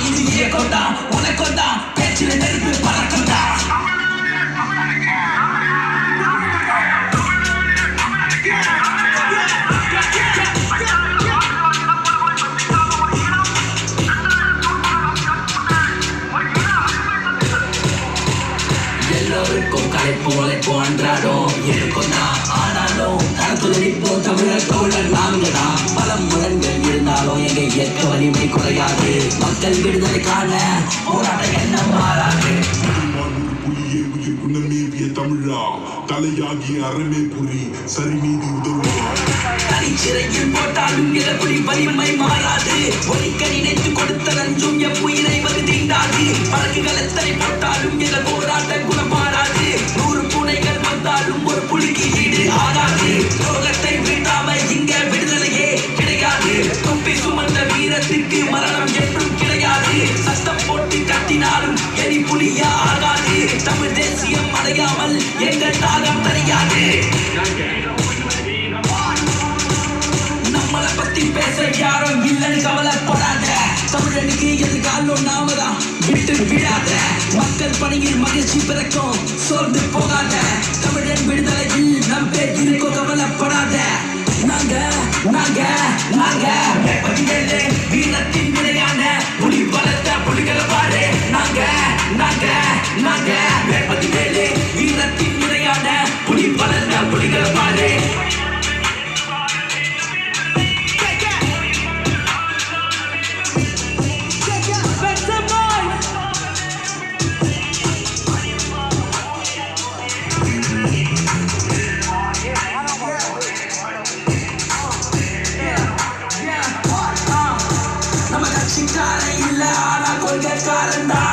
இது இயக்கொண்டா உனக்கொண்டா பேச்சில நெருப்பு பறக்கொண்டா எல்லோருக்கும் கலைப்பு உழைப்பு அன்றாடும் இருக்கும்னா ஆனாலும் களத்துல நிற்போம் தமிழர் தோழர் நாங்கடா பல முரண்கள் இருந்தாலும் எங்க இயக்க வலிமை குறையாது மக்கள் விடுதலை காண போராட்டம் என்ன மாறாது தமிழா தலையாகி அறமே புரி சரி மீது உதவுவார் தனிச்சிறையில் போட்டாலும் இறப்புலி வலிமை மாறாது ஒழிக்க நினைத்து கொடுத்த நஞ்சும் எப்புயிரை வந்து தீண்டாது பழகுகள் எத்தனை போட்டாலும் எங்க போராட்ட குணம் மாறாது 100 பூனைகள் வந்தாலும் ஒரு புலிக்கு ஈடு ஆகாது ரோகத்தை வீட்டாம இங்க விடுதலையே கிடையாது தொப்பி சுமந்த வீரத்திற்கு மரணம் என்றும் கிடையாது சத்தம் போட்டு கட்டினாலும் எரி புலியா ஆகாது தமிழ் தேசியம் அடையாமல் எங்கள் தாகம் தெரியாது நம்மளை பத்தி பேச யாரும் இல்லைன்னு கவலைப்படாத தமிழனுக்கு எதிர்காலம் நாமதான் விட்டு விடாத மக்கள் பணியில் மகிழ்ச்சி பிறக்கும் சோர்ந்து போகாத தமிழன் விடுதலையில் நம் பேர் இருக்கும் கவலைப்படாத நாங்க நாங்க நாங்க வீரத்தின் நிலையான புலி வளர்த்த புலிகளை பாரு நாங்க நாங்க நாங்க வீரத்தின் நிலையான புலி வளர்த்த புலிகளை பாரு நம்ம கட்சிக்காரன் இல்ல ஆனா கொள்கைக்காரன் தான்